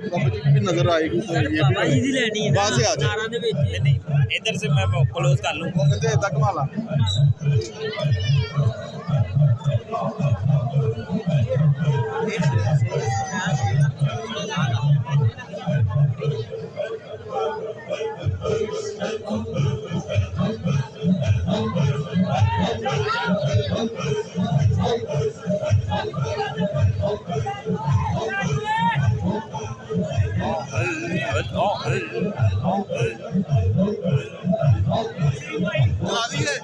Opportunity भी नजर आएगी तो ये बाबा जी दी भी लेनी है वहाँ से आ जाए। नारा दे विच नहीं इधर से मैं क्लोज कर लूँ। वो कहते इतना कमाला चला दी है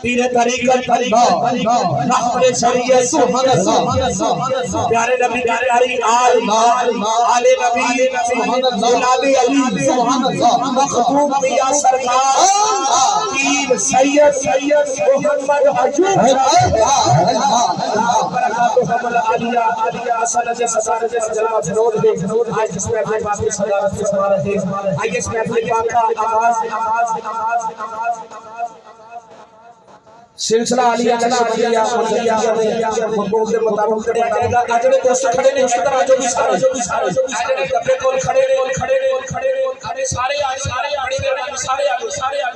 पीरे तरीक़त रहमत शरीयत सुभान अल्लाह प्यारे नबी की प्यारी आले नबी गुलाबी अली सुभान अल्लाह मखदूम मियां सरकार पीर सैयद मोहम्मद हजूर बरकातुहुल आलिया सनद ससारत जनाब फिरोज दे आज जिसमें अपने बाप की सदारत के सवाल है आइए इसमें अपने बाप का आवाज सिलसिला आलिया चला आलिया मकबूल के मुताबिक पढ़ा जाएगा आजड़े दोस्त खड़े ने इस तरह जो भी सारे आजड़े कपड़े कोल खड़े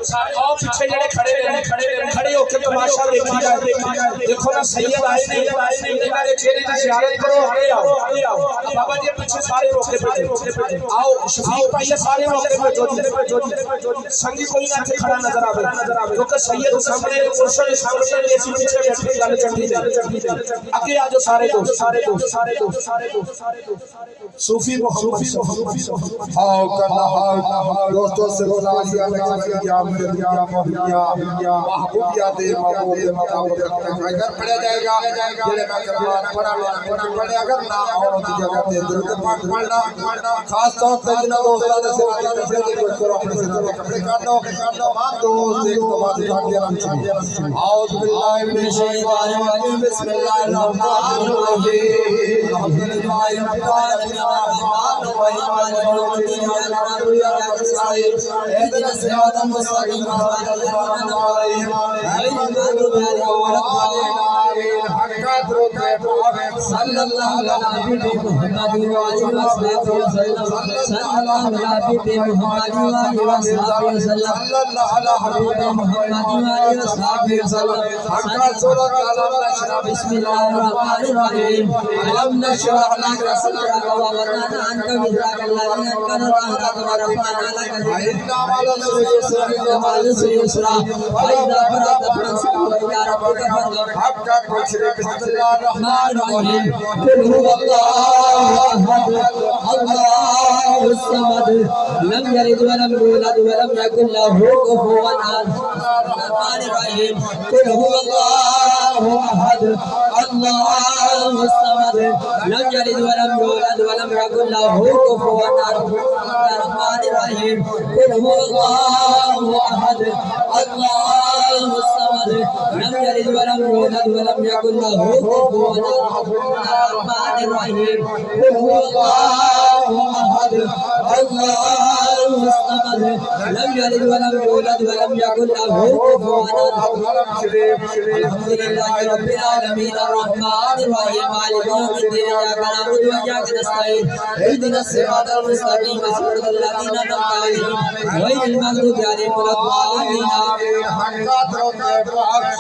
सारे और पीछे जड़े खड़े होके तमाशा देखी जाए देखो ना सैयद आए ने इन्हां दे चेहरे दी ज़ियारत करो आगे आओ बाबा जी पीछे सारे रोके पे आओ शफीक भाई सारे रोके पे संगी कोई ना थे खड़ा नजर आवे क्योंकि सैयद सामने पुरुषों के सामने ऐसी पीछे बैठे गल चढ़ी आगे आ जाओ सारे दोस्त सूफी मोहम्मद आओ करना दोस्तों से गुलालिया या मेरिया मोहनिया महबूबिया दे महबूब दे मुताबिक अगर पढ़ा जाएगा जेड़े मैं करवान पढ़े अगर ना और की जगह पे दरूद पाक पढ़ना खास तौर पे जिन दोस्तों से कपड़े की कोई करो अपने से कपड़े काटो तमाम दोस्त एक तो बात काट दिया औज़ बिल्लाहि मिनश शैतानिर रजीम बिस्मिल्लाहिर रहमानिर रहीम अल्हम्दुलिल्लाहि रब्बिल आलमीन बिस्मिल्लाहिर्रहमानिर्रहीम अलम नशरह लक सदरक व वदअना अन्का विज़रक अल्लज़ी अन्करा ज़हरक व रफ़अना लक ज़िक्रक फइज़ा फरगत फंसब व इला रब्बिक फरग़ब हक़्क़ा बिस्मिल्लाहिर्रहमानिर्रहीम कुल हुवल्लाहु अहद अल्लाहुस समद لم يلد ولم يولد ولم يكن له كفوا أحد الرحمن الرحيم قل هو الله أحد الله الصمد لم يلد ولم يولد ولم يكن له كفوا أحد الرحمن الرحيم قل هو الله أحد الله الصمد لم يلد ولم يولد ولم يكن له كفوا أحد الرحمن الرحيم قل هو الله أحد الله الصمد لم يلد ولم يولد ولم يكن له كفوا أحد الحمد لله رب العالمين الرحمن الرحيم مالك يوم الدين إياك نعبد وإياك نستعين اهدنا الصراط المستقيم صراط الذين أنعمت عليهم غير المغضوب عليهم ولا الضالين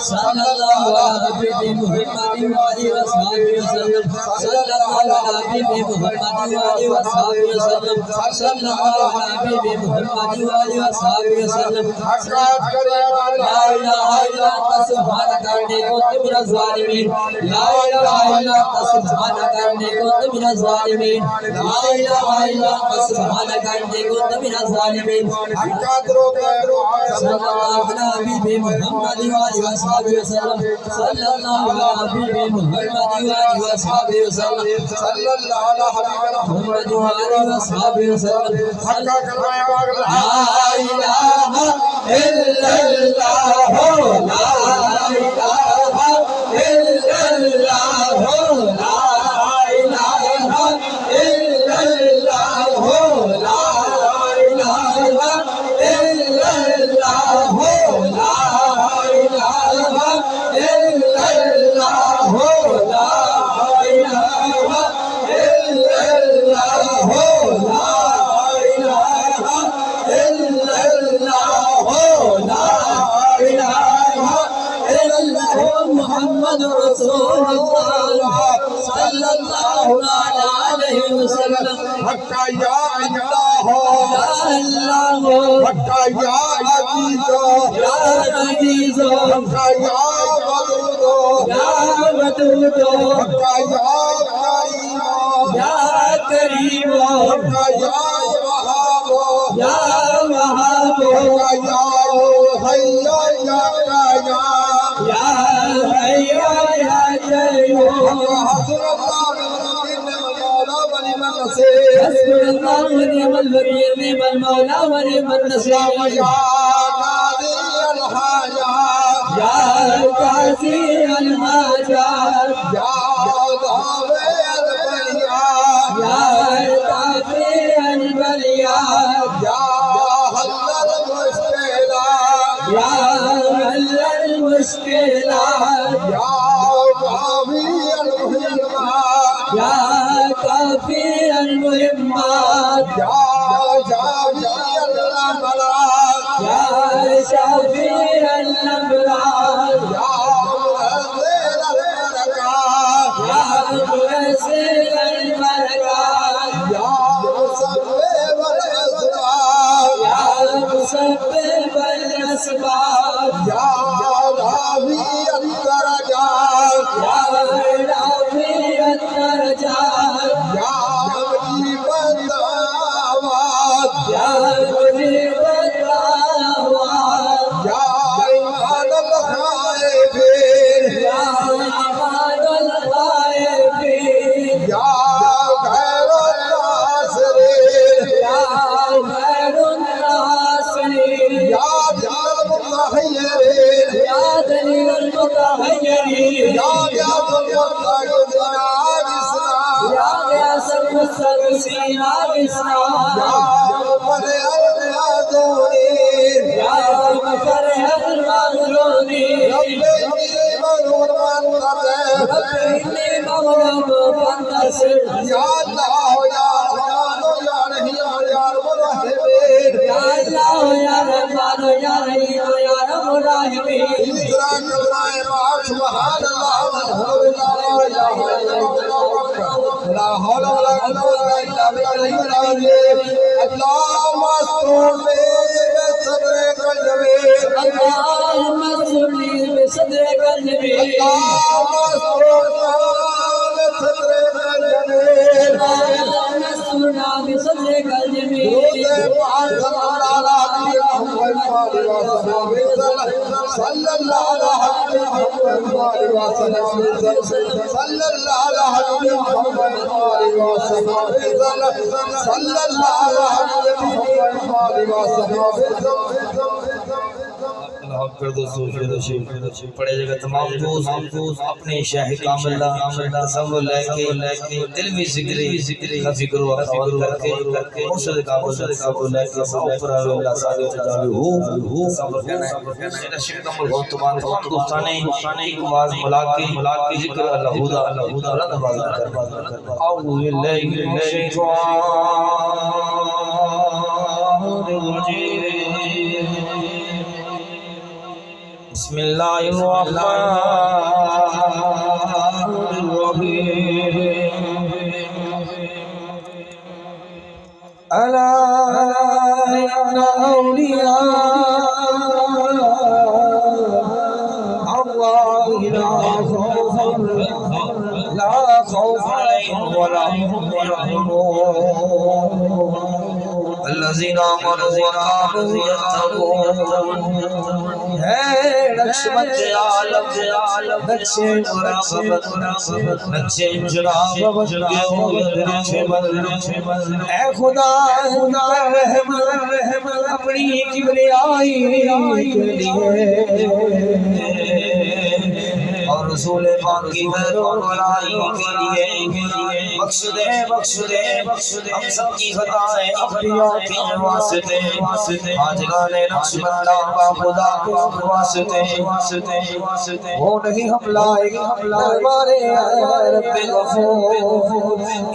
صلى الله على نبينا محمد وآله وصحبه وسلم صلى الله على نبينا محمد وآله وصحبه وسلم صلى الله على نبينا محمد وآله وصحبه وسلم لا إله إلا أنت سبحانك إني كنت من الظالمين لا إله إلا أنت سبحانك إني كنت من الظالمين لا إله إلا أنت سبحانك إني كنت من الظالمين صلى الله على نبينا محمد وآله وصحبه وسلم صلى الله على نبينا محمد وآله وصحبه وسلم صلى الله على محمد وآله وصحبه وسلم لا إله إلا الله لا إله إلا الله لا إله إلا الله لا إله إلا الله لا إله إلا الله لا إله إلا الله لا إله إلا الله لا إله إلا الله محمد رسول الله صلى الله عليه وسلم حتى يا الله يا الله حتى يا عزيز يا عزيز حتى يا ودود يا ودود حتى يا كريم يا كريم حتى يا وهاب يا وهاب حتى يا حي يا قيوم يا حي يا قيوم حسن الله ونعم النصير حسبنا الله ونعم الوكيل نعم المولى ونعم النصير يا نادي الحاجات يا قاضي الحاجات يا ضابط البليات يا قاضي البليات يا حل المشكلات يا حل المشكلات يا كافي المهمات يا كافي المهمات يا شافي الأمراض يا شافي الأمراض يا مؤثر البركات يا مؤثر البركات يا مسبب الأسباب يا مسبب الأسباب يا رافي الدرجات يا رافع الدرجات يا مجيب الدعوات يا مجيب الدعوات يا إيمان الخائفين يا إيمان الخائفين يا خير الناصرين يا خير الناصرين يا دليل المتحيرين يا دليل المتحيرين يا غياث المستغيثين باسمك يا غياث المستغيثين باسمك يا مفرح المعذورين يا مفرح المعذورين رب إني مغلوب فانتصر رب إني مغلوب فانتصر يا الله يا رحمن يا رحيم يا رب الراحمين يا الله يا رحمن يا رحيم يا رب الراحمين إسراء كبرى معك سبحان الله والحمد لله لا إله إلا الله لا حول ولا قوة إلا بالله العظيم اللهم استرني بصدرك الجميل اللهم صل بصدرك الجميل اللهم استرني بصدرك الجميل اللهم صل انصرنا بصدرك الجميل صلى الله على محمد وسلم صلى الله على محمد صلى الله على محمد पड़े जगह तमाम दोस्त अपने शाह कामिला तसव्वुर लेके दिल में जिक्र खफी करो अखवाल करके मुर्शिद काबुल लेके ऊपर अल्लाह सादी तजावी हो सब्र करना है शिक कमल हो तमाम दोस्ताने एक आवाज मिला के जिक्र अल्लाह हुदा रद आवाज कर औज़ु बिल्लाहि मिनश शैतानिर रजीम बिस्मिल्लाहिर्रहमानिर्रहीम अला इन्ना औलिया अल्लाह ला खौफ अलैहिम वला हुम यहज़नून الذين آمنوا وكانوا يتقون है नक्शबंद आलम नक्शे मुराकबत नक्शे जनाब ऐ खुदा रहम अपनी किबरियाई के लिए और रसूल पाक की बराई के लिए बख्श दे हम सब की खताएं अपनियों के वास्ते आज गाने नक्शबंदा का खुदा के वास्ते वो नहीं हम लाएंगे दरबारे रब्बे गफूर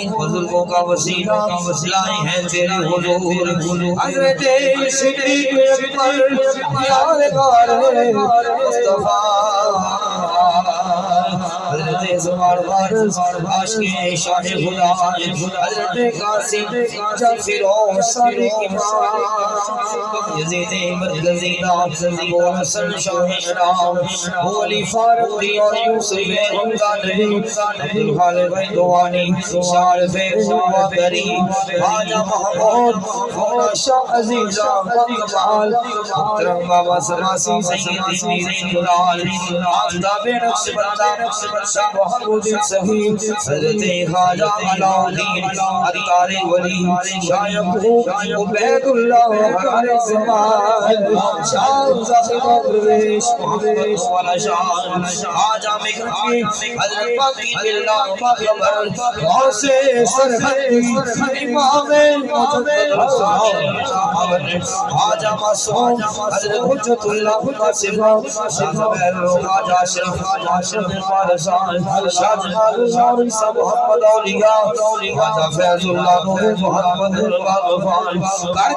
इन बुजुर्गों का वसीला लाए हैं तेरे हुजूर हज़रत सिद्दीक़ अकबर यादगार मुस्तफा हज़रत ज़ुबार वारिस आशिक़े शाह खुदा हज़रत कासिम जाफिर और सादिक़ इमाम यज़ीद मरकज़ी अबू हसन शाह इराम वली फारूक और यूसुफ हमदानी अब्दुल खालिक दोवानी शारिफ वाकरी ख्वाजा महमूद मौला शाह अज़ीज़ा कमाल मुहतरम बाबा सरासी सैयद मीर दुलाल आफ़ताब नक्शबंदा शाह मोहम्मद सही हज़रत ख्वाजा अलाउद्दीन अत्तार वली शाह यकूब उबैदुल्लाह हमारे ज़मान शाह ज़ाहिद दरवेश वाला शाह आजा में की हज़रत बाकी बिल्लाह खबर गौसे सरहदी इमाम आजा मासूम हज़रत हुज्जतुल्लाह कासिम शाह ख़वाजा अशरफ फारसान शाह जमाल सब मोहम्मद औलिया ख्वाजा फैजुल्लाह नूर मोहम्मद बागफान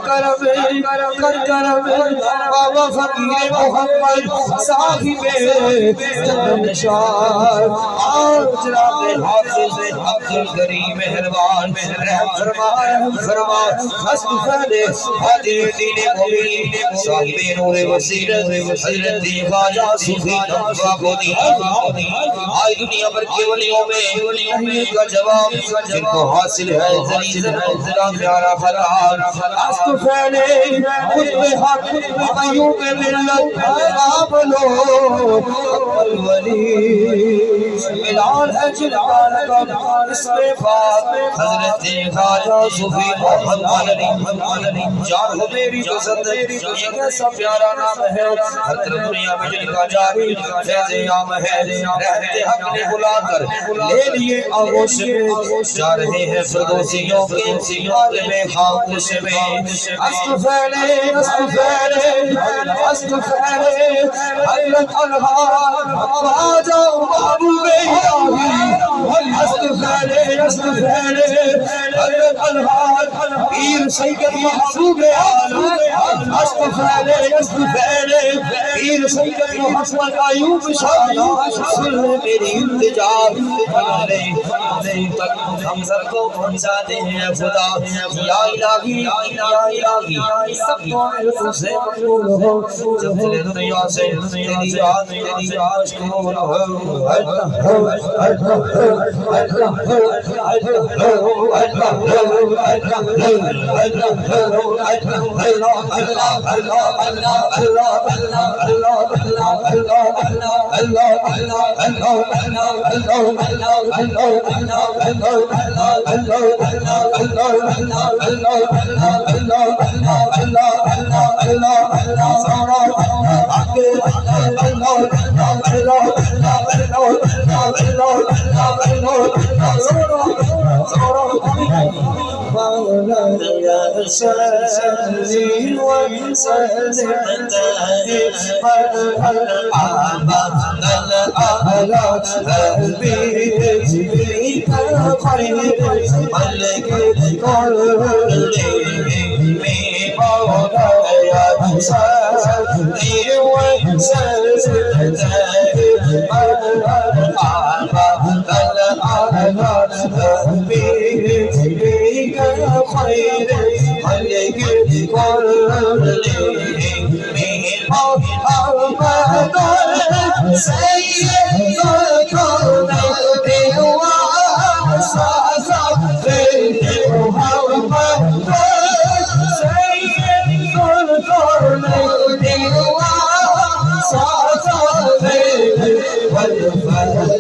कर बाबा फकीर मोहम्मद साहिबे जन्नतशार आज रात हाफिज अब्दुल करीम मेहरबान रहम फरमा हस्त फले हादी दीन मुबीन साहिबे नूर वसीरत हज़रत ख्वाजा सूफी नवाबुद्दीन आज दुनिया भर के वलियों में का जवाब जिनको हासिल है जलील प्यारा फरार हस्त फले खुद हक अयूब मिल्लत आप लो अव्वल वली मिलान है जिनका लगन इसमें बात हज़रत ख्वाजा सूफी मोहम्मद अली जान हो मेरी जो ज़िंदगी ये कैसा प्यारा नाम है हर दुनिया में जिनका जारी फैज़े आम है रहते हक ने बुलाकर ले लिए आगोश में जा रहे हैं फिरदौसियों के आलम खामोश में अस्त फैले हज़रत अनहार आ जाओ महबूबे इलाही अस्त फैले हज़रत अनहार पीर सैयद महबूबे आलम अस्त फैले पीर सैयद मोहम्मद अयूब शाह सुन मेरी इल्तिजा बना ले तक हम सबको पहुंचा दे हैं खुदा या इलाही सब तुझसे मकबूल हो जब दिल दुनिया से तेरी याद मशगूल हो صلي وسلم دائما على حبيبك خير ملك كل مولاي صلي وسلم دائما على حبيبك خير ملك كل محمد سيد الكونين والثقلين محمد سيد الكونين والثقلين والفضلين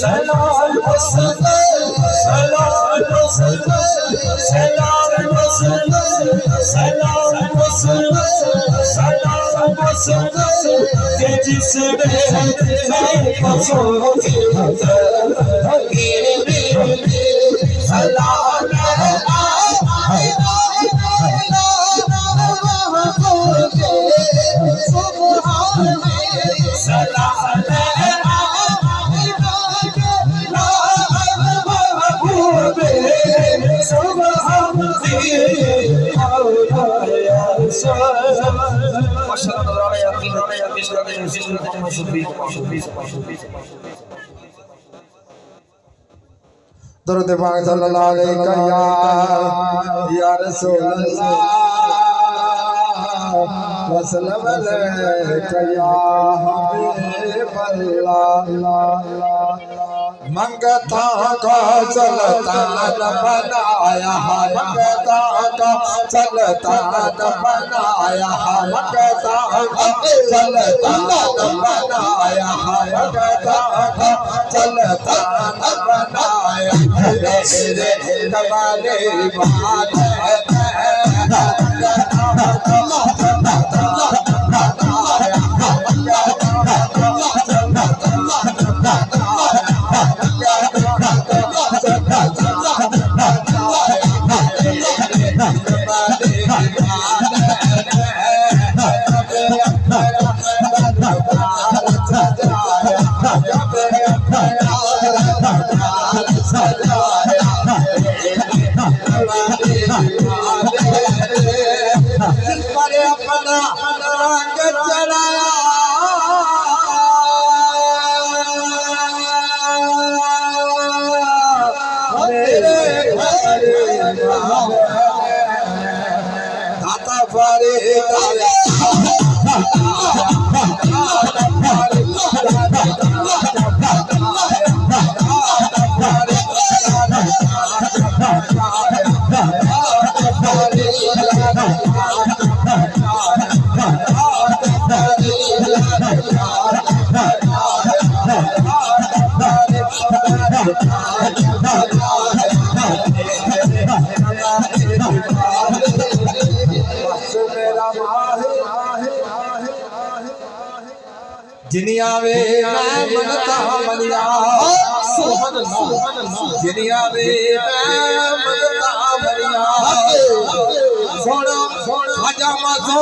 सलाम दरूद पाक सल्लल्लाहु अलैहि या रसूल अल्लाह वसल्लम अलैका या हबीब अल्लाह मंगता का चलता न बनाया मंगता का चलता न बनाया मंगता का चलता न बनाया मंगता का चलता न बनाया रे कमाले बात अपना रंग चढ़ाया दाता फारे जिनिया वे मैं मनता मनिया जिनिया वे मैं मनता मनिया सोना खाजा माथो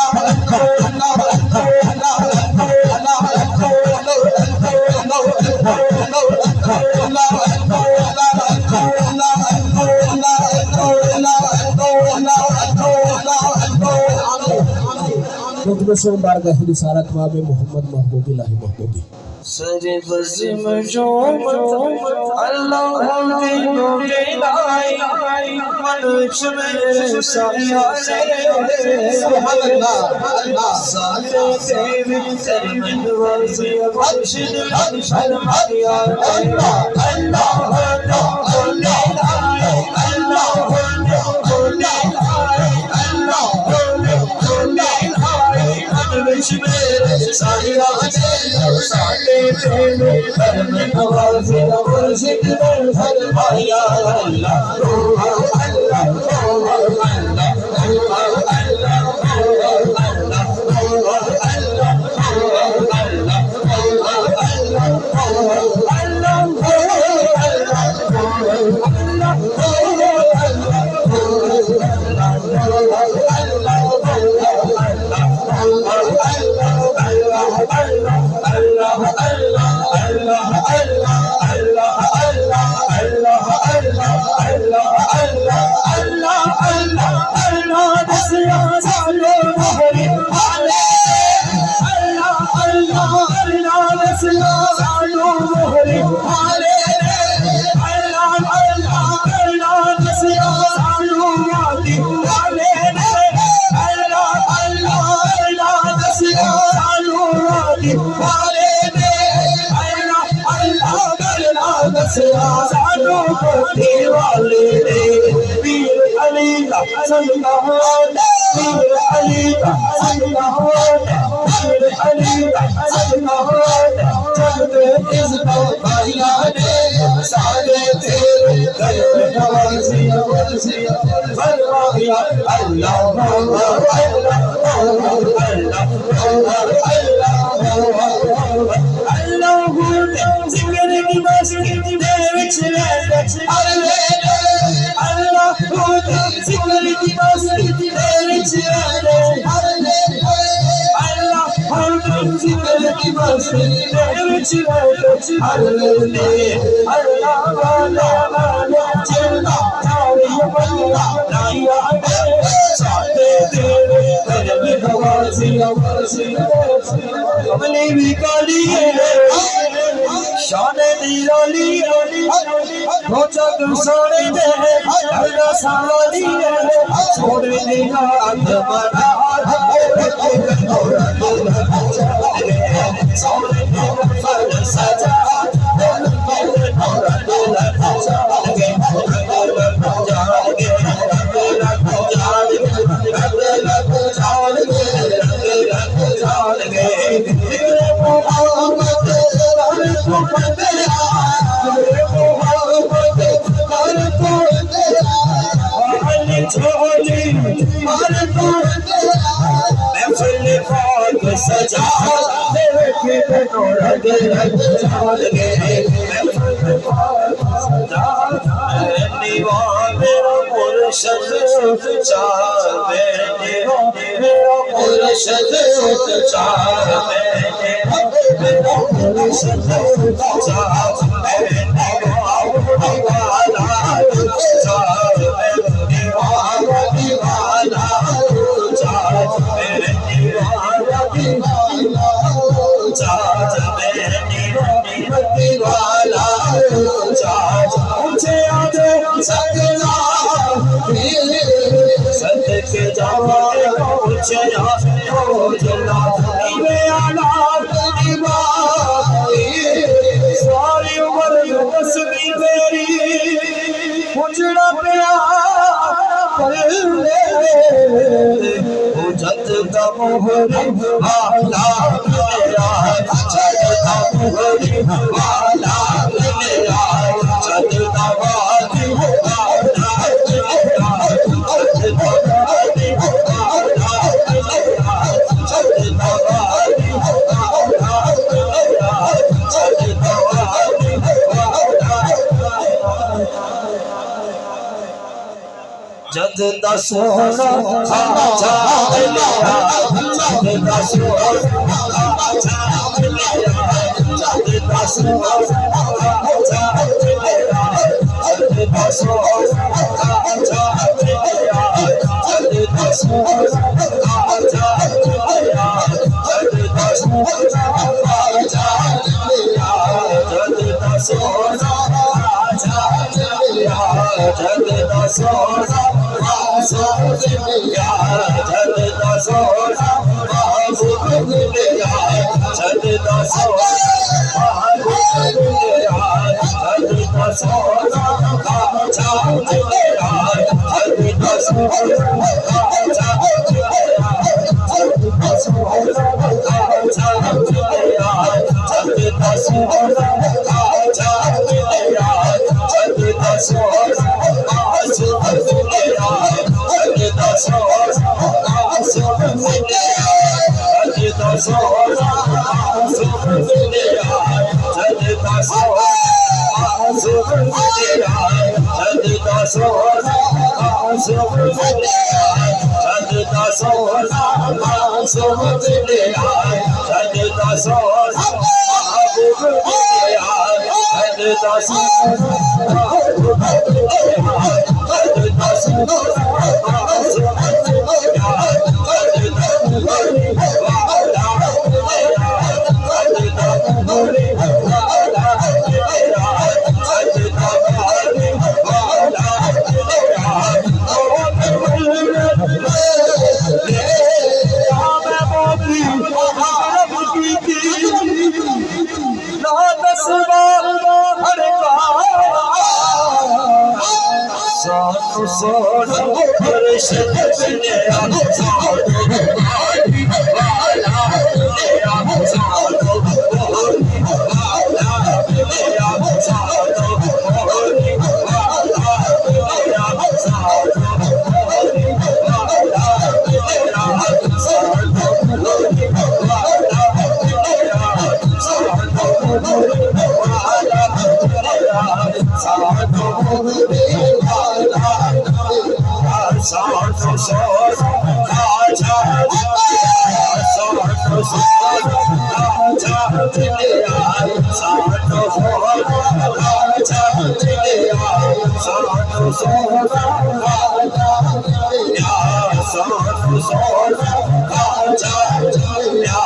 Allah सोमवार का रिसालत में मोहम्मद महबूबी लाही महबूबी सरे बज़म जोम अल्लाह दिनो के लाई मनुष्य में साया सुभान अल्लाह साले देवी सरमन वासी बख्शिश शर्माया अल्लाह अल्लाह जद दसोरा आजा लिया जद दसोरा आजा लिया जद दसोरा आजा लिया जद दसोरा आजा लिया जद दसोरा आजा लिया जद दसोरा आजा लिया जद दसोरा आजा लिया जद दसोरा या जद दसोरा या जद दसोरा या जद दसोरा आजा लिया जद दसोरा आजा लिया जद दसोरा आजा लिया जद दसोरा आजा लिया जद दसोरा आजा लिया जद दसोरा आजा लिया जद दसोरा आजा लिया जद दसोरा आजा लिया जद दसोरा आजा लिया जद दसोरा आजा लिया जद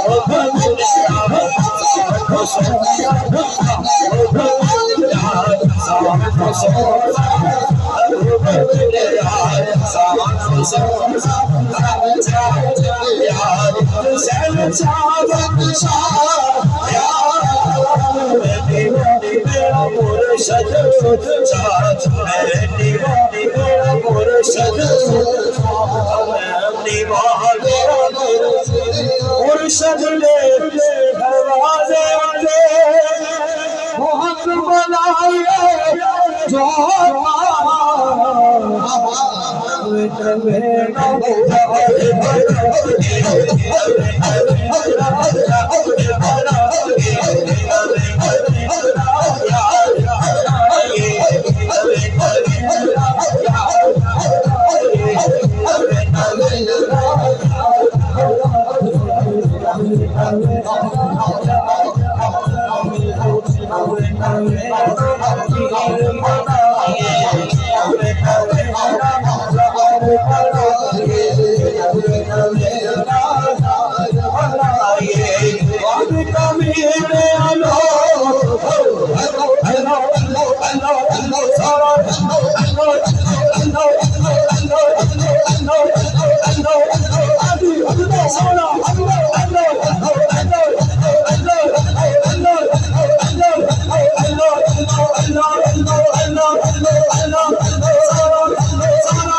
दसोरा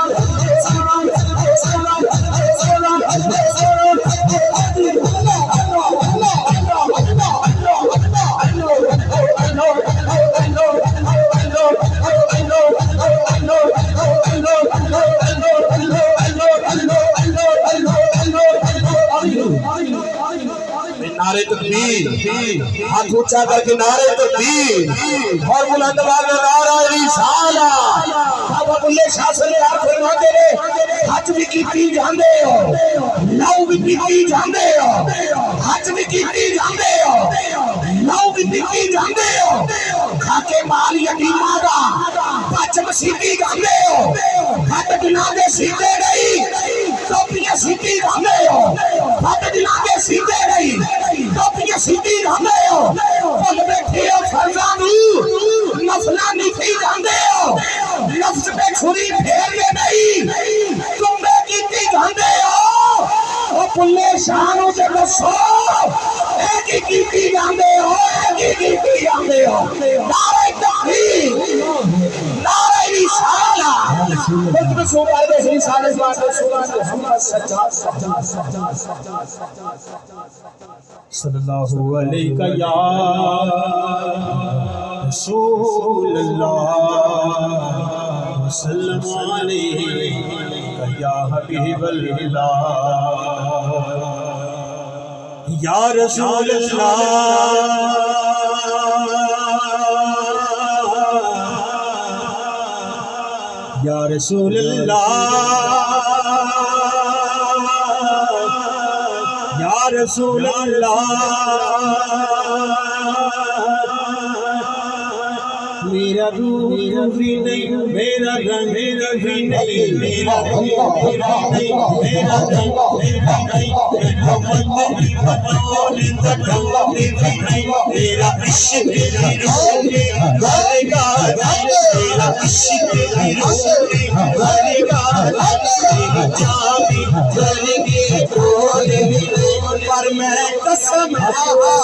जद नारे तकबीर, हाथ ऊंचा करके नारे तकबीर और बुलंद आवाज में नारा रिसालत। बाबा बुल्ले शाह सरकार फरमाते ने हज भी कीती जांदे हो, लव भी पीती जांदे हो, हज भी कीती जांदे हो, लव भी पीती जांदे हो, खाके माल यतीमां दा बच मसीती गांदे हो, खत दिना दे सीधे नहीं टोपियां सीधी गांदे हो, खत दिना दे सीधे नहीं टोपियां सीधी गांदे हो, भुल बैठे हो फर्जां नूं नफलां निफी जांदे हो, नफ्स पे छुरी फेरदे नहीं तुम्बे कीती गांदे हो। ओ बुल्ले शाह नूं ते दसो ए की कीती गांदे हो, ए की कीती गांदे हो। नारे तकबीर, नारे रिसालत। बिल्कुल सुभान अल्लाह रिसालत बात सुभान मोहम्मद सल्लल्लाहु अलैहि या रसूल अल्लाह सल्लल्लाहु अलैहि या हबीबल्लाह या रसूल अल्लाह या रसूल अल्लाह या रसूल अल्लाह मेरा रूह भी नहीं, मेरा रंग भी नहीं, मेरा रूह भी नहीं, मेरा रंग भी नहीं, मेरा इश्क मेरी रूह में भरेगा, मेरा इश्क मेरी रूह में भरेगा, मेरी जान भी भरेगी पर मैं कसम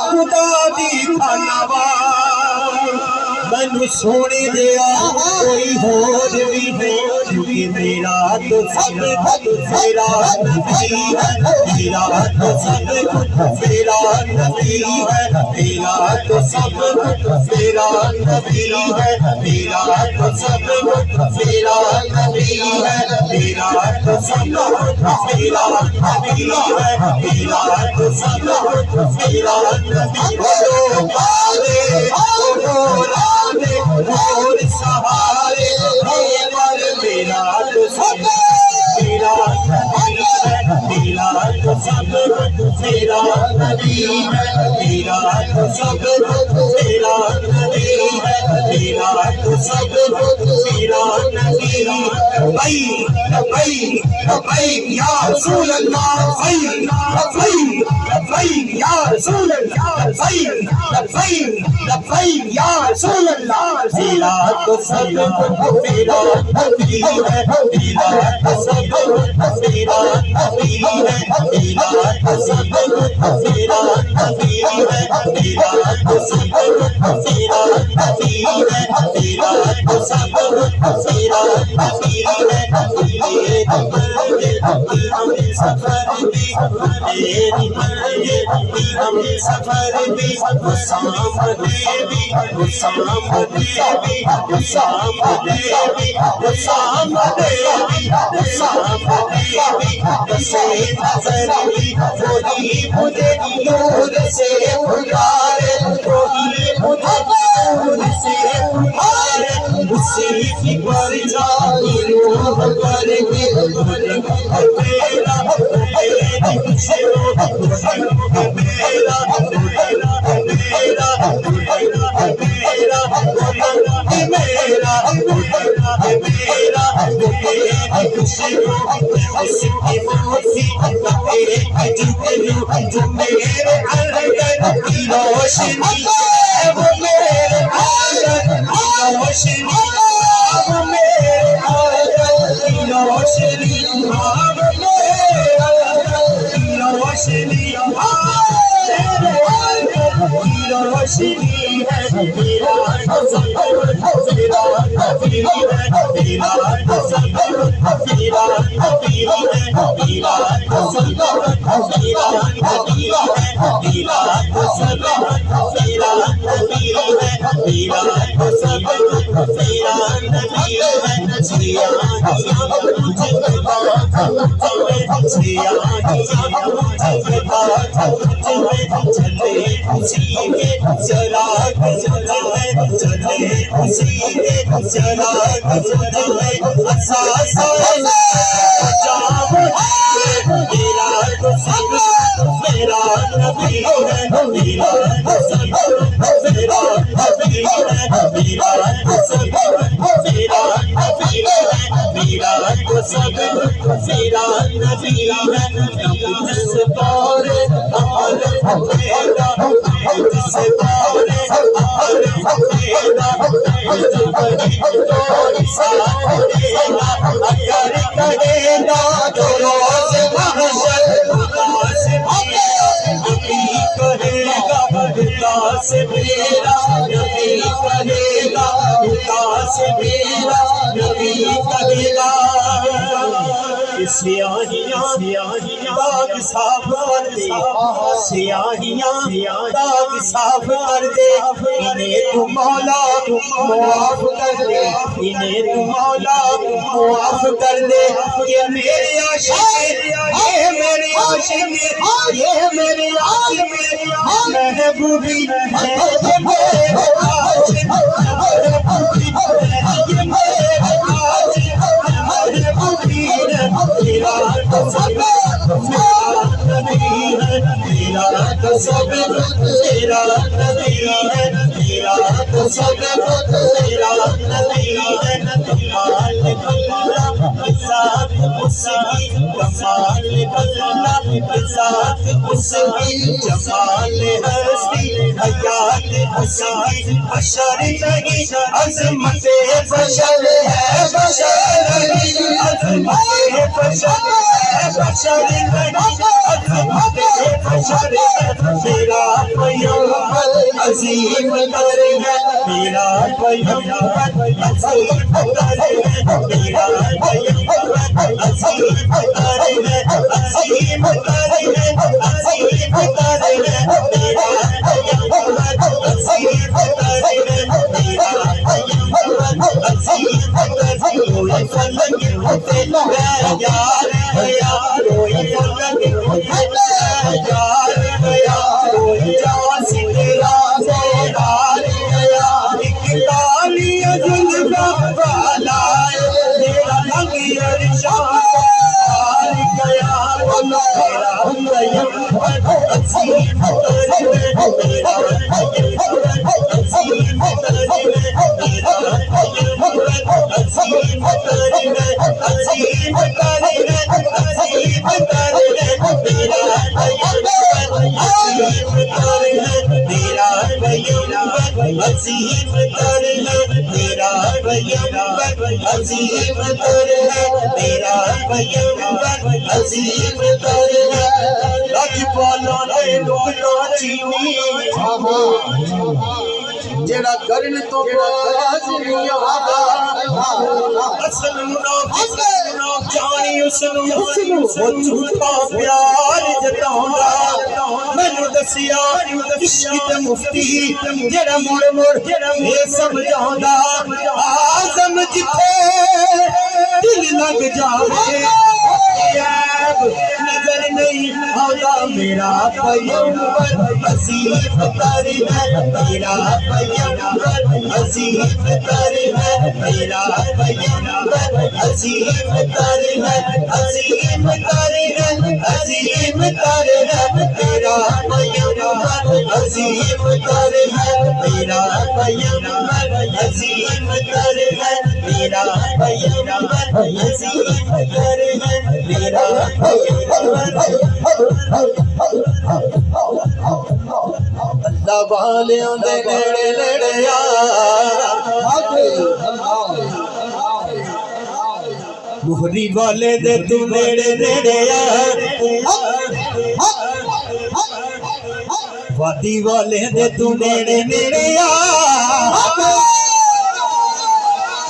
खुदा दी खानावा मैनू सोने दिया कोई होर भी है, क्योंकि मेरा तो सब मेरा नबी है, मेरा तो सब मेरा नबी है, मेरा तो सब मेरा नबी है, मेरा तो सब मेरा नबी है, मेरा तो सब मेरा नबी है, मेरा तो सब मेरा नबी और सहारे पर मेरा तो सब मेरा नबी है, मेरा तो सब मेरा नबी है, मेरा तो सब मेरा नबी है, मेरा तो सब मेरा नबी है। भाई या रसूल अल्लाह, भाई या रसूल अल्लाह, भाई या रसूल अल्लाह। मेरा तो सब मेरा नबी है, मेरा तो सब मेरा नबी है, मेरा तो सब मेरा नबी है, मेरा तो सब मेरा नबी है, मेरा तो सब मेरा नबी है। मेरे सफर भी मेरी मेरे सफर भी सामने भी सामने भी सामने भी सामने से नजर भी वही मुझे दूर से पुकारे, वही मुझे दूर से पुकारे, उसी की परछाई रूह पर मेरा दाग साफ कर दे, सियाहियां दाग साफ कर दे, इन्हें तू मौला मुआफ कर दे, इन्हें तू मौला मुआफ कर दे। ये मेरे आशिक, ये मेरे आशिक, ये मेरे आशिक महबूबी है, ये मेरे आशिक महबूबी है, ये मेरे आशिक महबूबी है। तेरा कसम तेरा नबी है, तेरा कसम तेरा नबी है, तेरा कसम तेरा नबी है। कमाल कल्ला साथ उसकी, कमाल कल्ला साथ उसकी, जमाल हस्ती हयात उसकी। बशर नहीं अज़मत बशर है, बशर नहीं अज़मत बशर है, बशर नहीं अज़मत बशर है। मेरा पैगंबर अज़ीम कर है, मेरा पैगंबर अज़ीम कर है, मेरा पैगंबर अज़ीम कर है, अज़ीम कर है, अज़ीम कर है। मेरा पैगंबर अज़ीम कर है, मेरा पैगंबर अज़ीम कर है। कोई फलक होते यार गया, कोई फलक होते यार गया, कोई जान से तेरा हार गया। एक काली जुल्फा वाला मेरा रंग अरशाद हार गया। मेरा पैगंबर अज़ीम कर है, मेरा पैगंबर अज़ीम कर है, मेरा पैगंबर अज़ीम कर है, अज़ीम कर है, अज़ीम कर है। मेरा पैगंबर अज़ीम कर है, मेरा पैगंबर अज़ीम कर है, मेरा पैगंबर अज़ीम कर है, मेरा पैगंबर अज़ीम कर है। लजपाला ने लोना चीनी जेड़ा करन तो बाज नहीं आदा, असल मुनाफिक जानी उसनु वो झूठा प्यार जतांदा। मैनू दसिया इश्क ते मुफ्ती जेड़ा मुड़ मुड़ ये समझांदा। आज़म जिथे दिल लग जावे नजर नहीं आता। मेरा पैगंबर अज़ीम कर है, मेरा पैगंबर अज़ीम कर है, मेरा पैगंबर अज़ीम कर है, अज़ीम कर है, अज़ीम कर है। मेरा पैगंबर अज़ीम कर है, मेरा पैगंबर अज़ीम कर है, मेरा पैगंबर अज़ीम कर है, मेरा अल्लाह वालियां दे नेड़े नेड़े आ। मोहरी वाले दे तू नेड़े नेड़े आ, वादी वाले दे तू नेड़े नेड़े आ,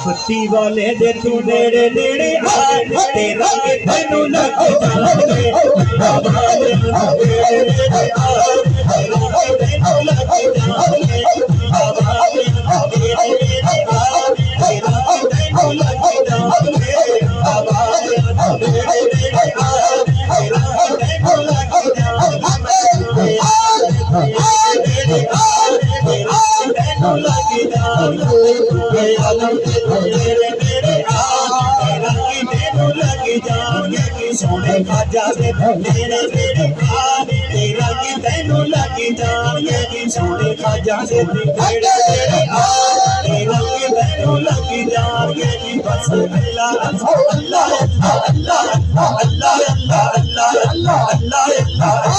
पत्ती वाले दे तू नेड़े नेड़े आ। तेरा के तैनू लग जावे बाबा दे नेड़े नेड़े आ, तेरा के तैनू लग जावे बाबा दे नेड़े नेड़े आ, तेरा के तैनू लग जावे बाबा दे खाजा दे तेरे तेरे तेरा की तेनू लगी जानिए सोने खाजा दे तेरे तेरे तेरा की तेनू लगी जानिए बस मिला अल्लाह अल्लाह अल्लाह अल्लाह अल्लाह अल्लाह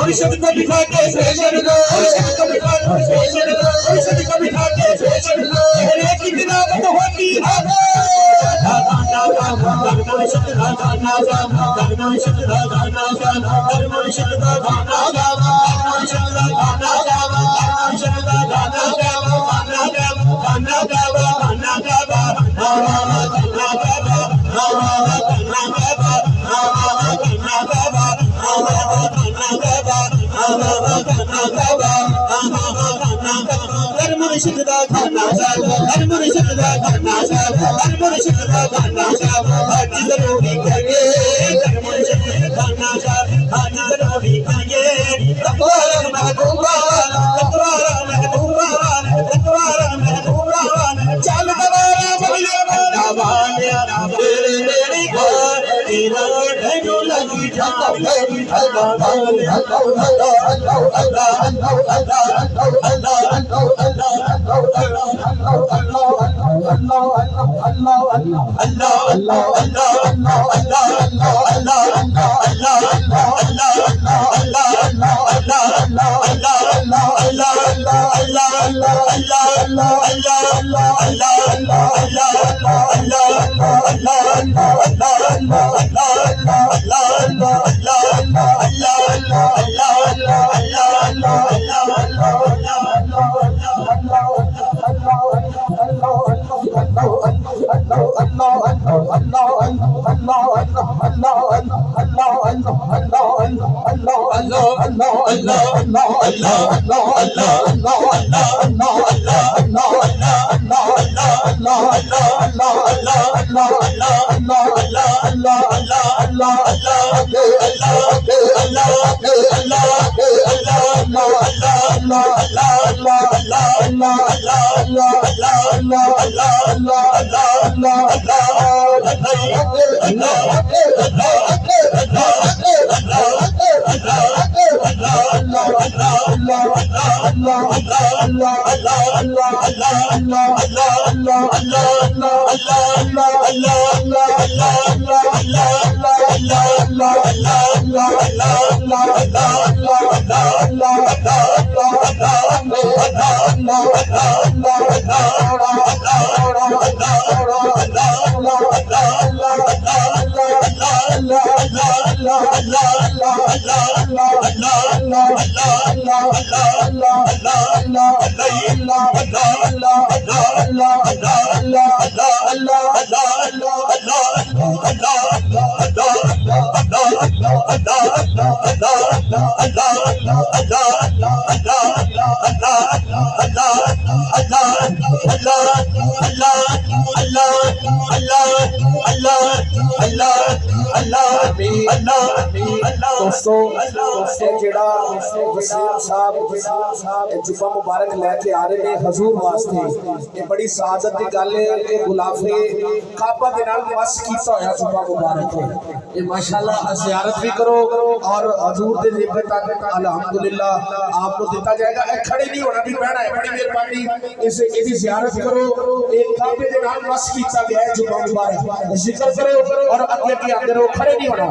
मुर्शिद को बिठा के बड़े फेशन तेरे कितना बद होती है गाना गाना मुर्शिद का गाना गाना मुर्शिद का गाना गाना मुर्शिद का गाना गाना मुर्शिद का गाना गाना मुर्शिद का गाना गाना गाना गाना गाना गाना मुर्शिद का गाना हर मुर्शिद का गाना हर मुर्शिद का गाना आज जरूरी करिए हर मुर्शिद का गाना आज जरूरी करिए तकवार महबूबा चल दवारा बोले दवाने तेरे मेरी घर तेरा ढेलो लगी जाए दोस्तों जेड़ा वसीम साहब जुब्बा मुबारक लैके आ रहे हैं हजूर वास्ते ये बड़ी सादत की गल है कि गुलाफे काबा दे नाल वस कीता होया जुब्बा मुबारक है ये माशाल्लाह ज़ियारत भी करो और हजूर दे ज़िक्र तक अल्हम्दुलिल्लाह आपको दिता जाएगा। खड़े नहीं होना भी बहना है, बड़ी मेहरबानी इसे इसकी ज़ियारत करो। एक काबे दे नाल वस कीता गया है जुब्बा मुबारक, जिक्र करो और अगे की आगे रहो, खड़े नहीं होना।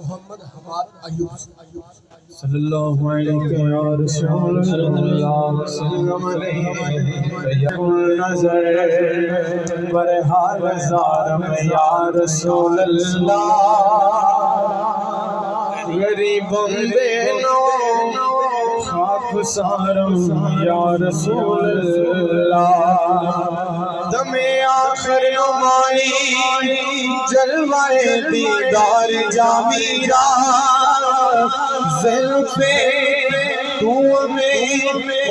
मोहम्मद हमाद अयूब सल्लल्लाहु अलैहि या रसूल अल्लाह सल्लम नजर बरहाल ज़ारम या रसूल अल्लाह गरीबों दे नो खाक सारम या रसूल अल्लाह दमे आखिर नुमाई जलवाए दीदार जामीरा ज़ुल्फ़े तू में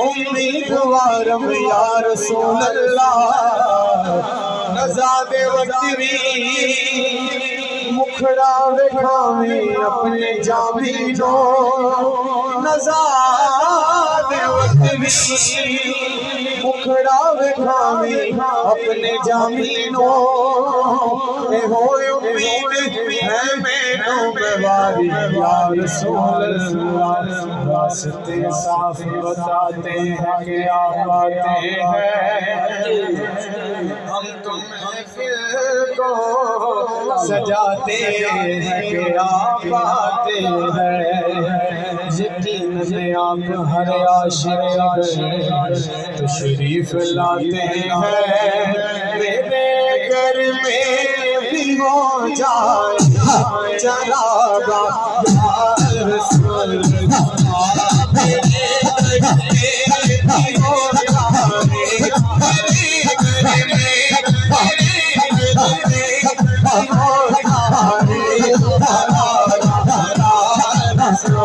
उम्मीदवारम या रसूल अल्लाह नज़ादे वक्तवी मुखड़ा दिखावे अपने जामीनो नज़ादे वक्तवी मुखड़ा दिखावे अपने जामीनो हो उम्मीद है मैनू बेवारी या रसूल अल्लाह रास्ते साफ बताते हैं कि आप आते हैं हम तुम महफिल को सजाते हैं कि आप आते हैं यकीन में आप हर आशिक तशरीफ लाते हैं मेरे घर में भी हो जाए चरागा या रसूल अल्लाह मेरे घर में भी हो जाए मेरे घर में हो जाए रसूल अल्लाह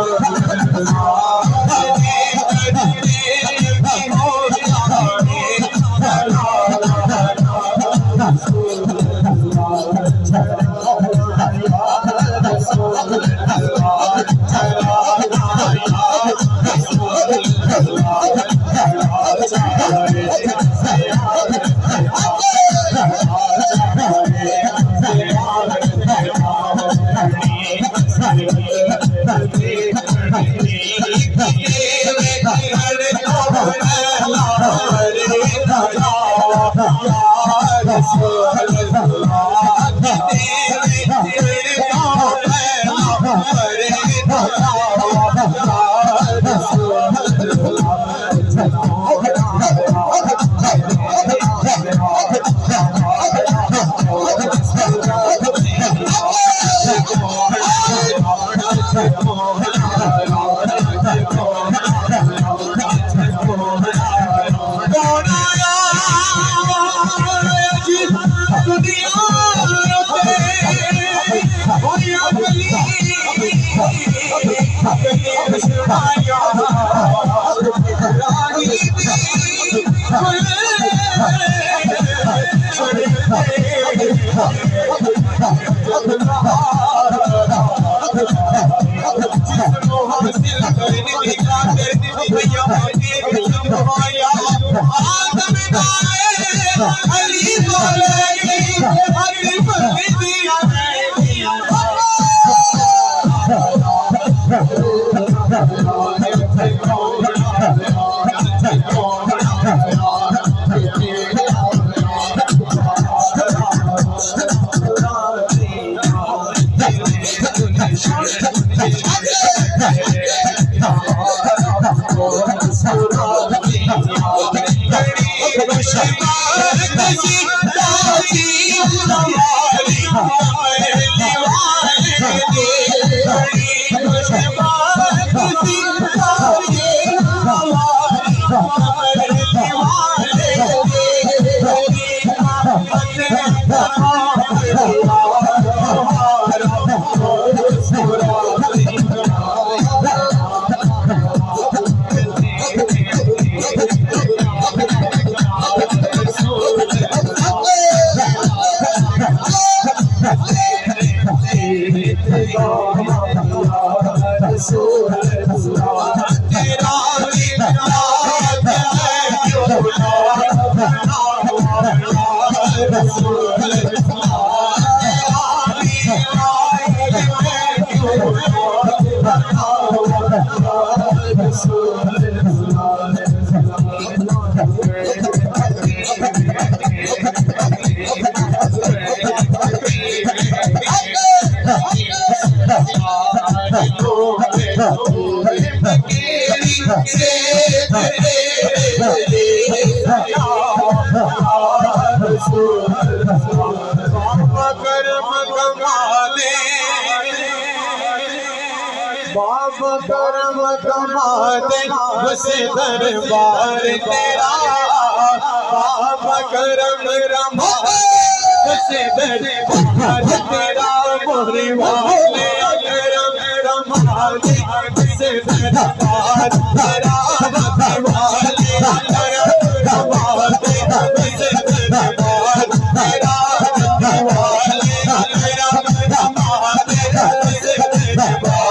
बाबा करम कमाते बस दरबार तेरा बाबा करम रमाते बस दरबार तेरा मोरे वाले करम रमाते बस दरबार तेरा मोरे वाले करम रमाते बस दरबार तेरा मोरे वाले करम रमाते बस दरबार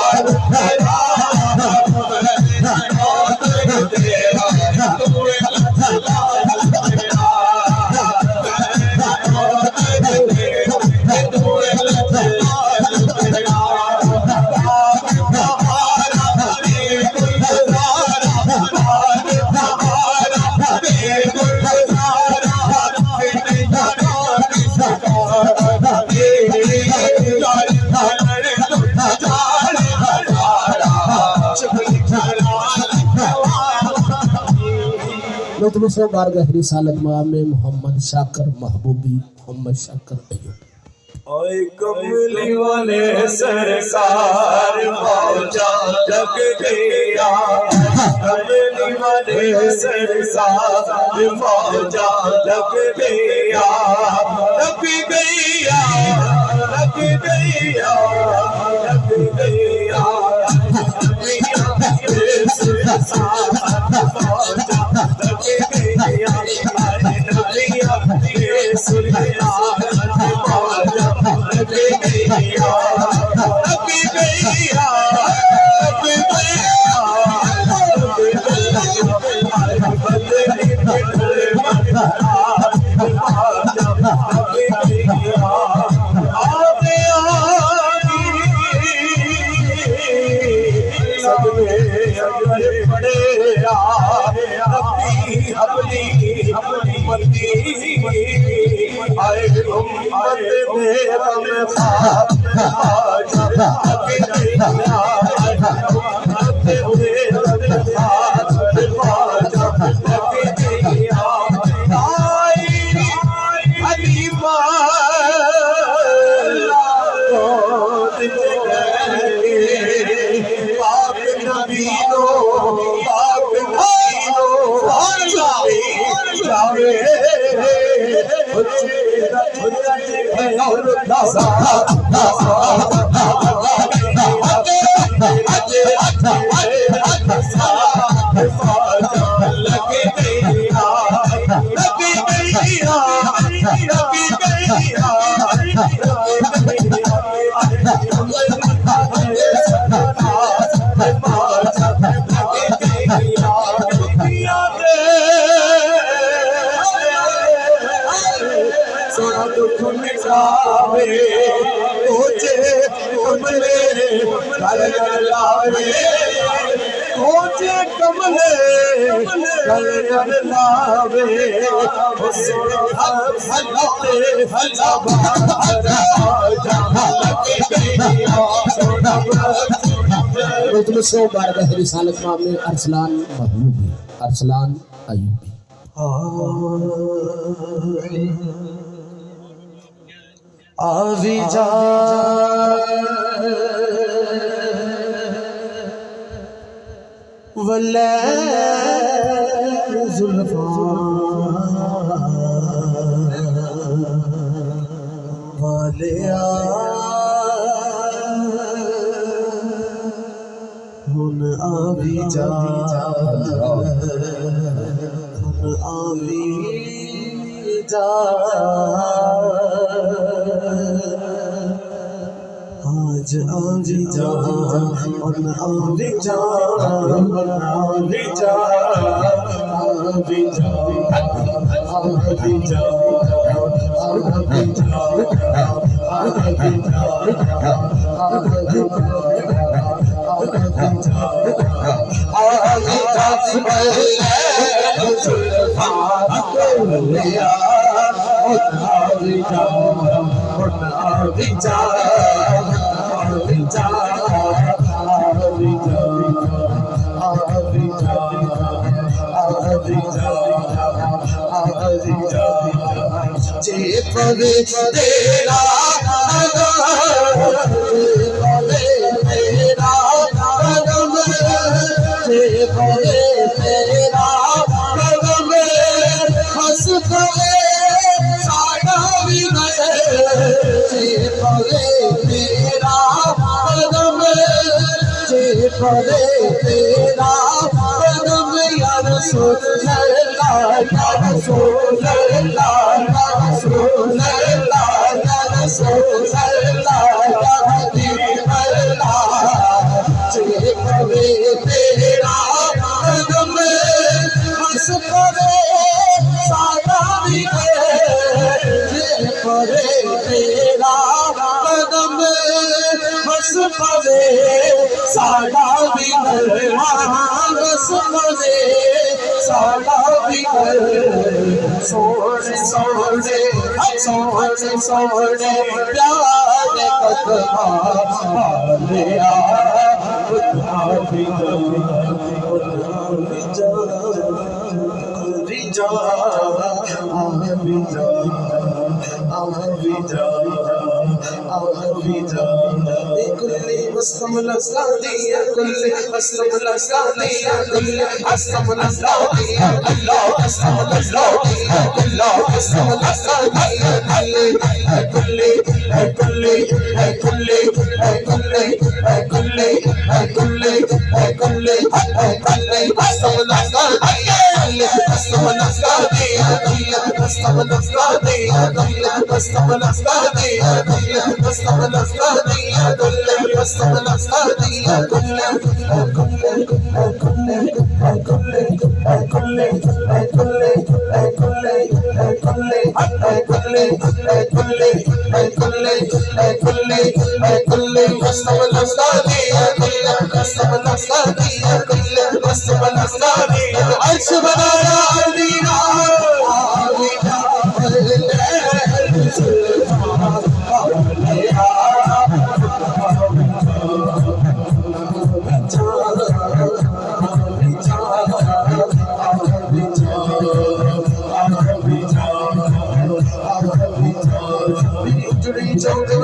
मुतमसो बारगाह रिसालत में मोहम्मद शाकर महबूबी मोहम्मद शाकर अय्यूब ओए कमली वाले सरकार मौजा लग गया कमली वाले सरकार मौजा लग गया लग गया लग गया लग गया सोना दुख मिटावे ओचे कमले गल गल लावे ओचे कमले गल गल लावे तुम 100 बार बहरी रिसालत में अरसलान महबूबी अरसलान अयूबी आवी जा वल्ले जुल्फा वालिया हुन आवी जा हुन आवी जा आज आवी जा हुन आवी जा हुन आवी जा आवी जा आवी जा आवी जा तेरा हस पवे साडा भी तेरा कदम पवे तेरा कदम या रसूल अल्लाह या रसूल अल्लाह या रसूल अल्लाह या रसूल अल्लाह या हबीब अल्लाह पवे तेरा कदम हस पवे साडा भी पवे तेरा कदम हस पवे साडा भी हस पवे साडा भी सोने सोने सोने सोने प्यार कदमा लिया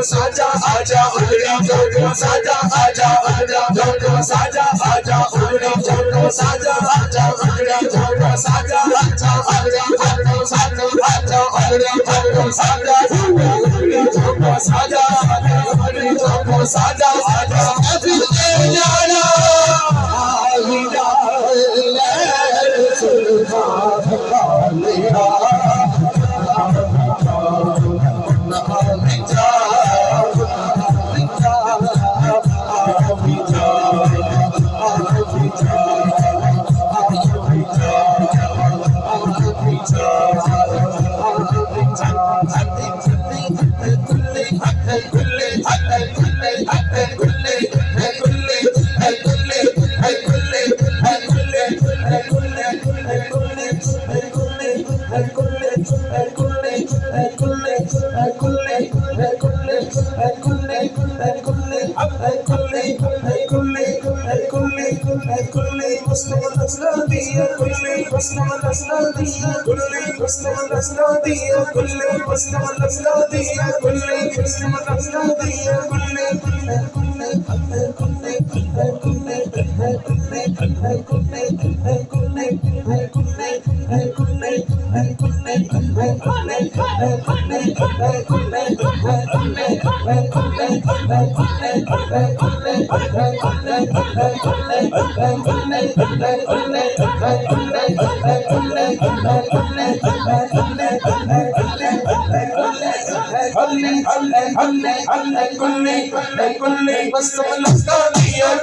साजा आजा उड़ड़ी जोड़ साजा आजा आजा जोड़ साजा आजा उड़ड़ी जोड़ साजा आजा उड़ड़ी जोड़ साजा आजा आजा जोड़ साजा आजा उड़ड़ी जोड़ साजा उड़ड़ी जोड़ साजा उजड़ी चौक साजा अभी जाना आई ले सुल्तान कालिया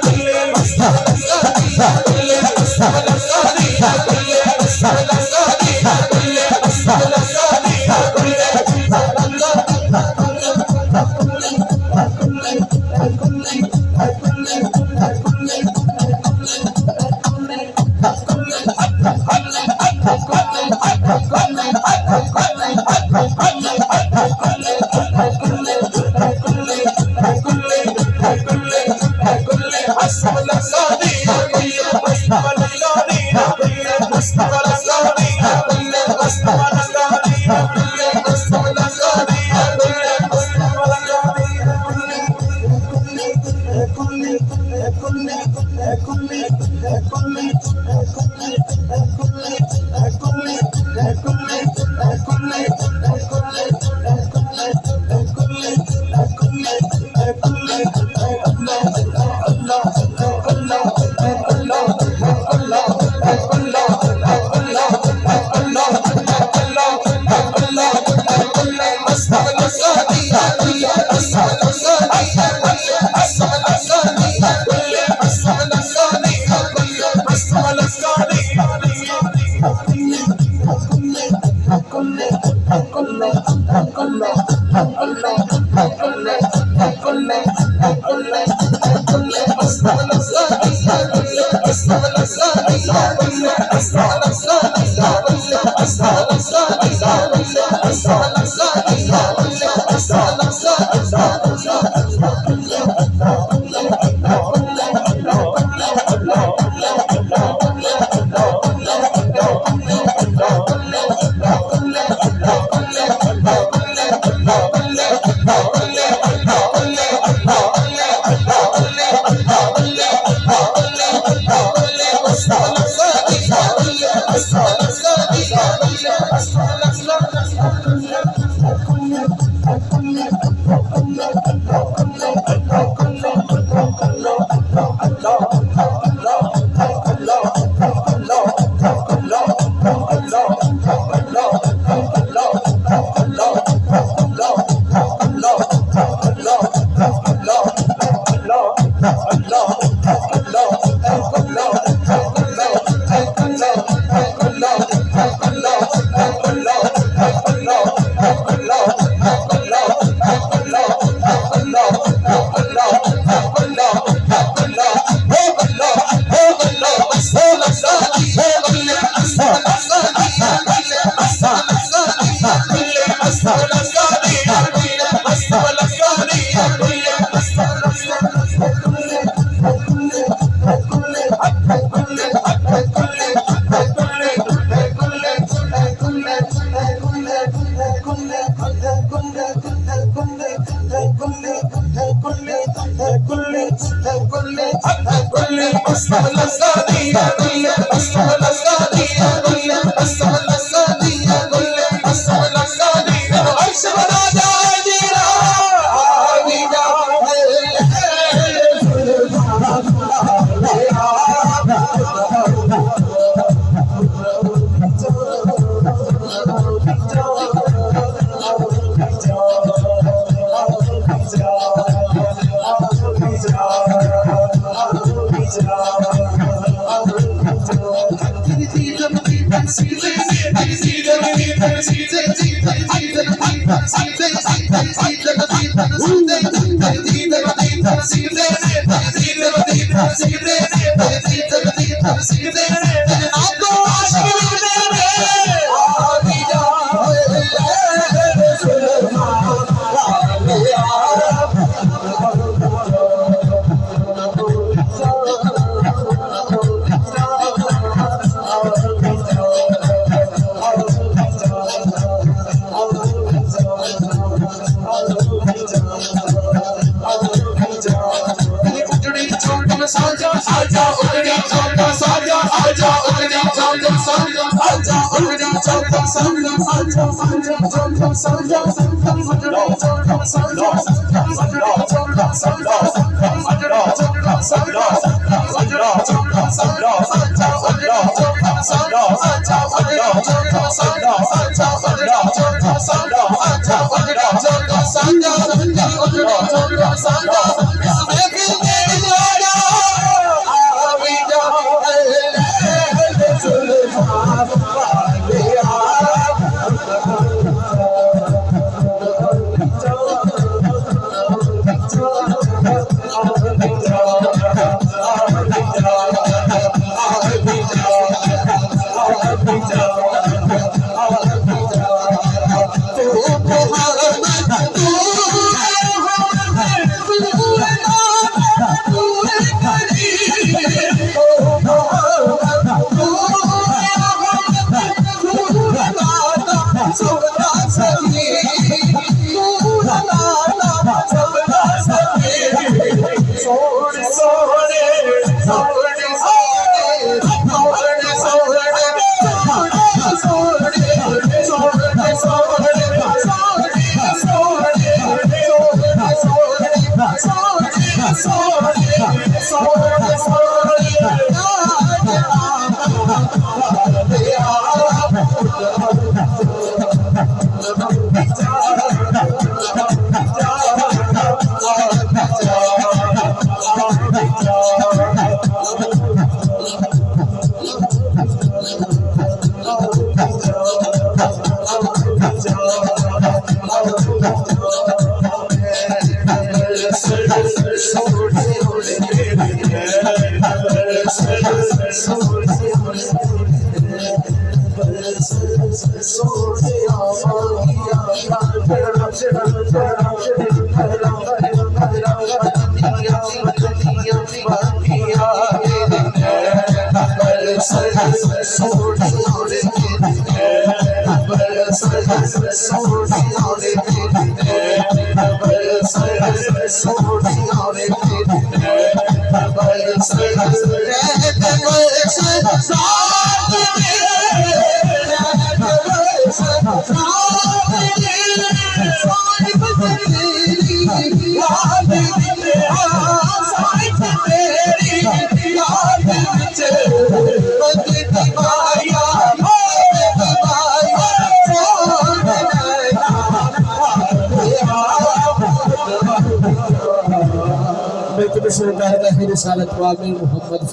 रिसालत वाले मोहम्मद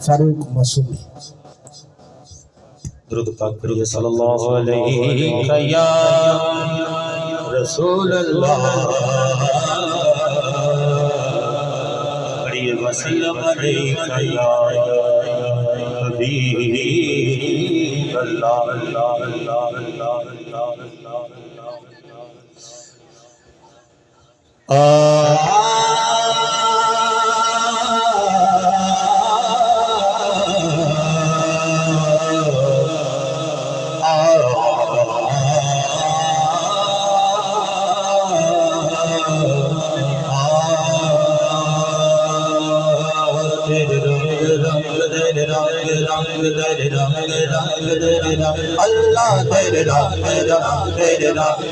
फारूक मासूमी दुरूद पाक करिए सल्लल्लाहु अलैहि या रसूल अल्लाह करिए वसल्लम अलैका या हबीब अल्लाह अल्लाह अल्लाह अल्लाह अल्लाह अल्लाह तेरे रंग तेरे रंग तेरे रंग अल्लाह तेरे रंग तेरे रंग तेरे रंग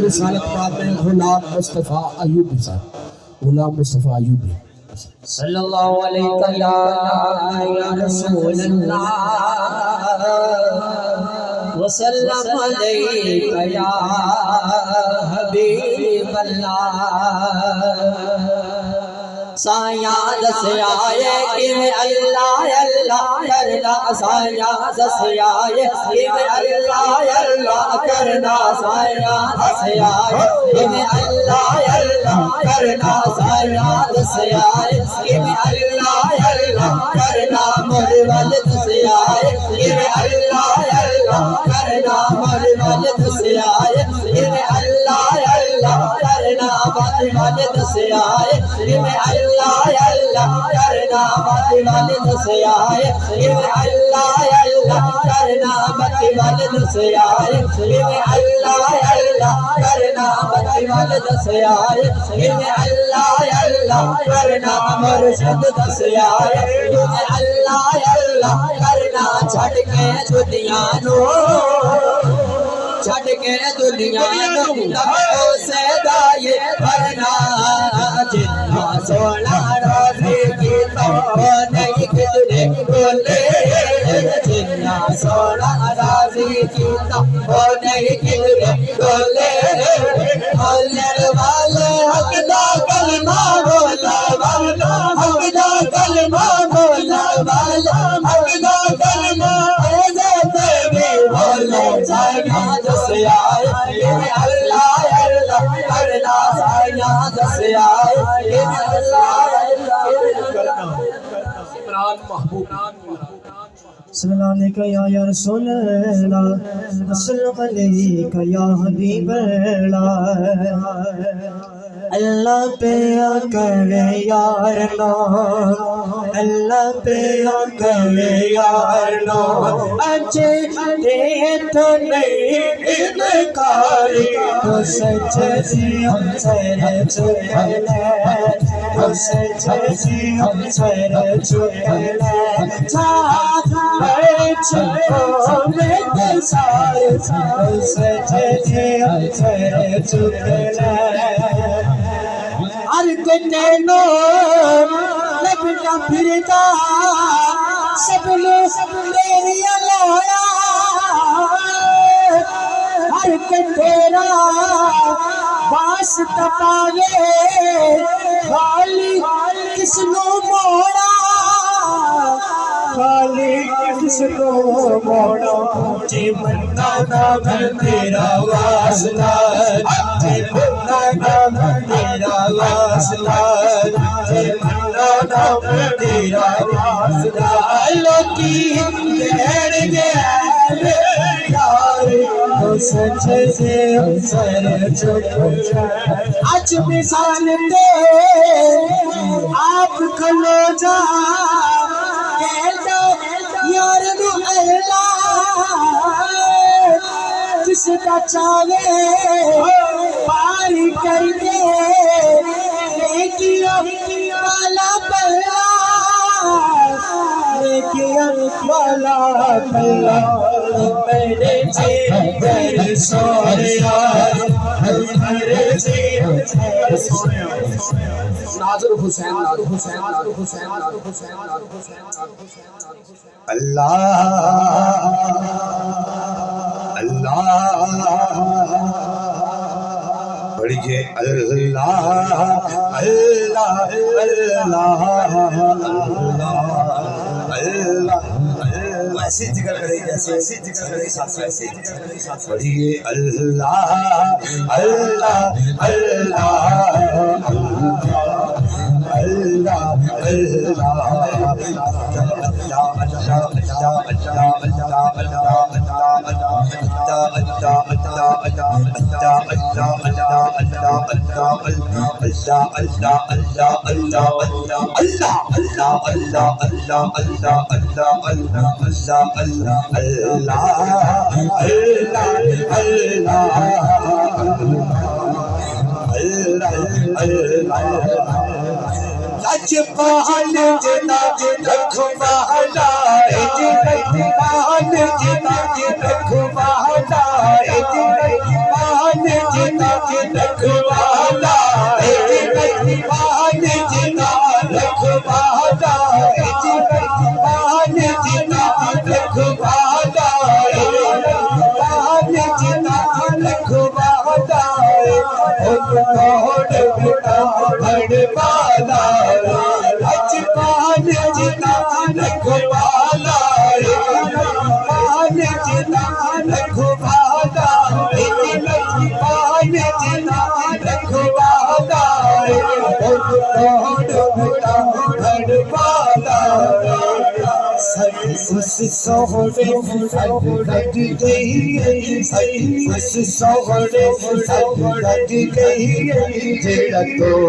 रिसालत बाद में गुलाम मुस्तफ़ा अयूबी साहब गुलाम मुस्तफ़ा अयूबी सल्लल्लाहु अलैहि या रसूल अल्लाह वसल्लम अलैका या हबीब अल्लाह साया दस आए कि अल्लाह अल्लाह करना साया दस आए कि अल्लाह अल्लाह करना साया दस आए कि अल्लाह अल्लाह करना साया दस आए कि अल्लाह अल्लाह करना मोरे वाले दस आए कि अल्लाह अल्लाह करना मोरे वाले दस आए कि अल्लाह अल्लाह करना मोरे वाले दस आए कि अल्लाह अल्लाह करना मत वाले दस आए अल्लाह अल्लाह करना मत वाले दस आए अल्लाह अल्लाह करना मत वाले दस आए अल्लाह अल्लाह करना मुर्शिद दस आए अल्लाह अल्लाह करना छड़ के छुटियां नो छड़ के दुनिया को सदा ये भरना जिन्ना सोना राजी की तो नहीं कितने बोले जिन्ना सोना राजी की तो नहीं कितने बोले बोलने वाले हक दा कलमा बोला वाला हक दा कलमा बोला वाला हक दा कलमा बोले जाना जैसे आए अल्लाह अल्लाह अल्लाह साया जैसे आए सल्लल्लाहु अलैहि या रसूल अल्लाह वसल्लम अलैका या हबीब अल्लाह पे करे यार नो अल्लाह पे करे यार नो अच्छे दे तो नहीं इनकार तो सच जी हम सर चुकले तो सच जी हम सर चुकले छो में सारे सच जी हम सर चुकले हर तेनो लपटा फिरता सब लोग मेरी लोया हर तेरा बास तपावे खाली किसनो मोड़ा खाली किसको मोड़ा जे बंदा ना तेरा वास्ता जे बंदा ना तेरा वास्ता जे बंदा ना तेरा वास्ता लोकी कहने गए यार तो सच से सर चुप आज मिसाल दे आप खलो जा यार नु अल्लाह जिसका चाहे पारी कर दे वाला बल्ला वाला बल्ला मेरे जी सोनिया मेरे जी नाज़ुर हुसैन नाज़ुर हुसैन नाज़ुर हुसैन नाज़ुर हुसैन नाज़ुर हुसैन नाज़ुर हुसैन अल्लाह अल्लाह पढ़िए अल्लाह अल्लाह अल्लाह अल्लाह ऐसे जिक्र करें जैसे ऐसे जिक्र करें साथ ऐसे जिक्र करें साथ पढ़िए अल्लाह अल्लाह अल्लाह लजपाल जिना रखवाला लजपाल जिना रखवाला लजपाल जिना रखवाला लजपाल जिना रखवाला लजपाल जिना रखवाला लजपाल जिना रखवाला ओ कोड बेटा बड़वाला लजपाल जिना रखवाला लजपाल जिना रखवाला लजपाल जिना रखवाला कोड बेटा बड़वाला उस सोहरे सब लग गई उस सोहरे सब लग गई जेड़ा तो